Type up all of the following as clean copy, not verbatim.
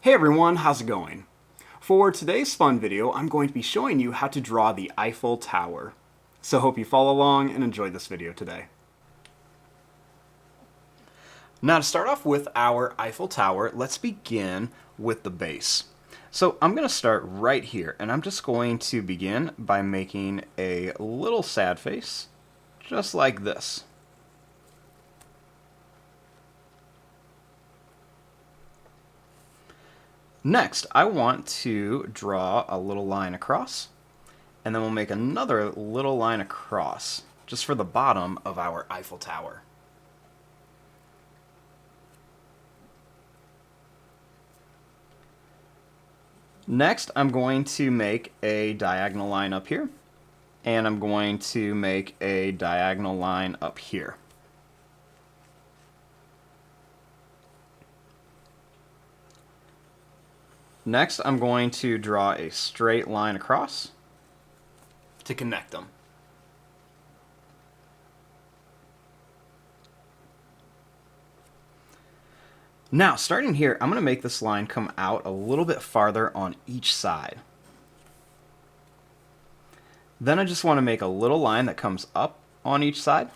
Hey everyone, how's it going? For today's fun video, I'm going to be showing you how to draw the Eiffel Tower. So hope you follow along and enjoy this video today. Now to start off with our Eiffel Tower, let's begin with the base. So I'm going to start right here, and I'm just going to begin by making a little sad face, just like this. Next, I want to draw a little line across, and then we'll make another little line across, just for the bottom of our Eiffel Tower. Next, I'm going to make a diagonal line up here, and I'm going to make a diagonal line up here. Next, I'm going to draw a straight line across to connect them. Now, starting here, I'm going to make this line come out a little bit farther on each side. Then I just want to make a little line that comes up on each side.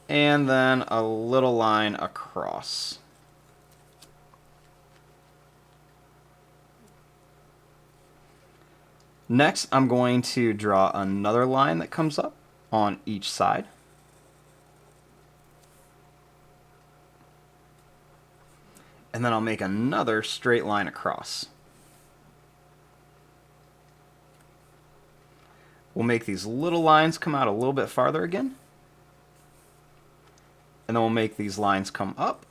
And then a little line across. Next, I'm going to draw another line that comes up on each side. And then I'll make another straight line across. We'll make these little lines come out a little bit farther again. And then we'll make these lines come up.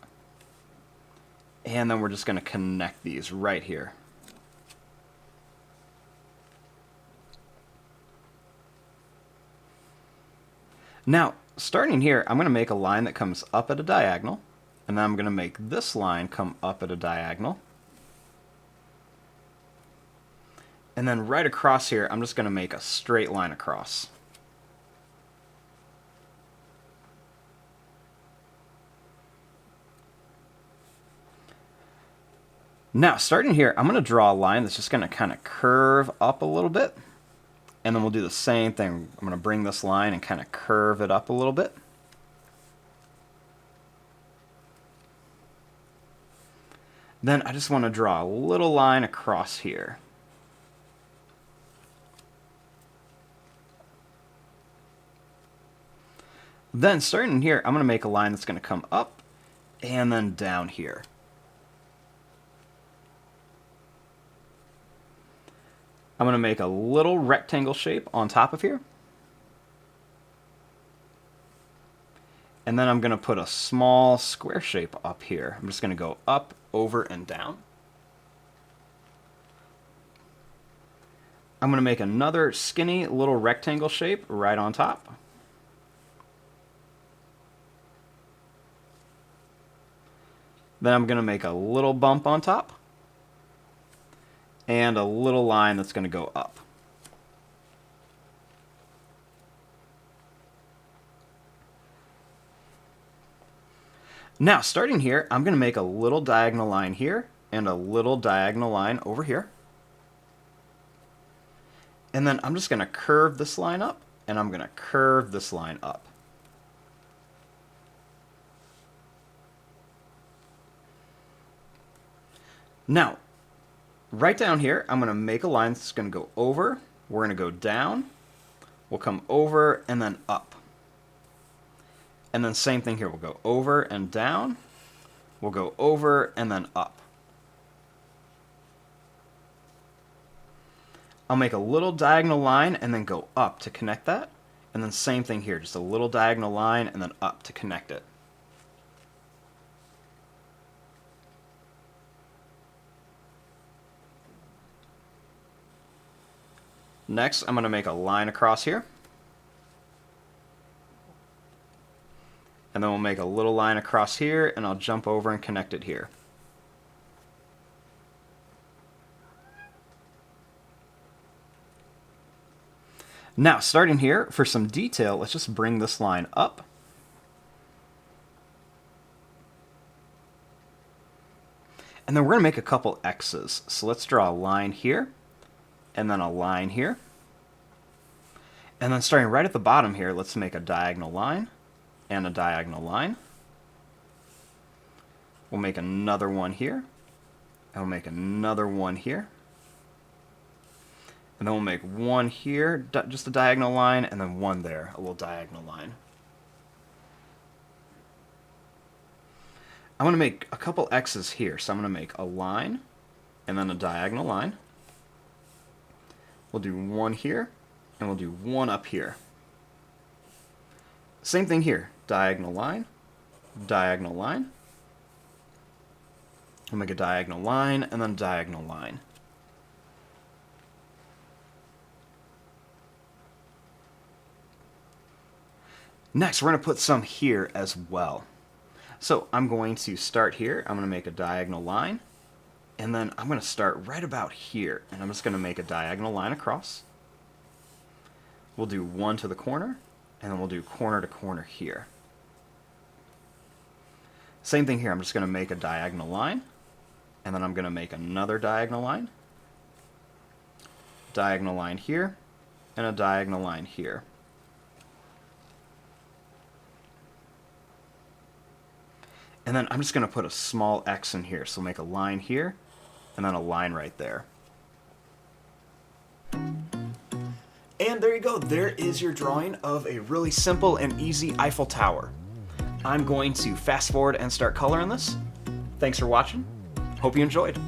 And then we're just going to connect these right here. Now, starting here, I'm going to make a line that comes up at a diagonal, and then I'm going to make this line come up at a diagonal. And then right across here, I'm just going to make a straight line across. Now, starting here, I'm going to draw a line that's just going to kind of curve up a little bit. And then we'll do the same thing. I'm going to bring this line and kind of curve it up a little bit. Then I just want to draw a little line across here. Then starting here, I'm going to make a line that's going to come up and then down here. I'm going to make a little rectangle shape on top of here. And then I'm going to put a small square shape up here. I'm just going to go up, over, and down. I'm going to make another skinny little rectangle shape right on top. Then I'm going to make a little bump on top. And a little line that's going to go up. Now, starting here, I'm going to make a little diagonal line here and a little diagonal line over here. And then I'm just going to curve this line up, and I'm going to curve this line up. Now, right down here, I'm going to make a line that's going to go over. We're going to go down. We'll come over and then up. And then same thing here. We'll go over and down. We'll go over and then up. I'll make a little diagonal line and then go up to connect that. And then same thing here. Just a little diagonal line and then up to connect it. Next, I'm going to make a line across here. And then we'll make a little line across here, and I'll jump over and connect it here. Now, starting here, for some detail, let's just bring this line up. And then we're going to make a couple X's. So let's draw a line here, and then a line here. And then starting right at the bottom here, let's make a diagonal line and a diagonal line. We'll make another one here, and we'll make another one here. And then we'll make one here, just a diagonal line, and then one there, a little diagonal line. I'm going to make a couple X's here, so I'm going to make a line and then a diagonal line. We'll do one here, and we'll do one up here. Same thing here, diagonal line, diagonal line. We'll make a diagonal line and then a diagonal line. Next, we're going to put some here as well. So I'm going to start here. I'm going to make a diagonal line, and then I'm going to start right about here, and I'm just going to make a diagonal line across. We'll do one to the corner, and then we'll do corner to corner here. Same thing here. I'm just going to make a diagonal line, and then I'm going to make another diagonal line here, and a diagonal line here. And then I'm just going to put a small X in here. So make a line here, and then a line right there. And there you go. There is your drawing of a really simple and easy Eiffel Tower. I'm going to fast forward and start coloring this. Thanks for watching. Hope you enjoyed.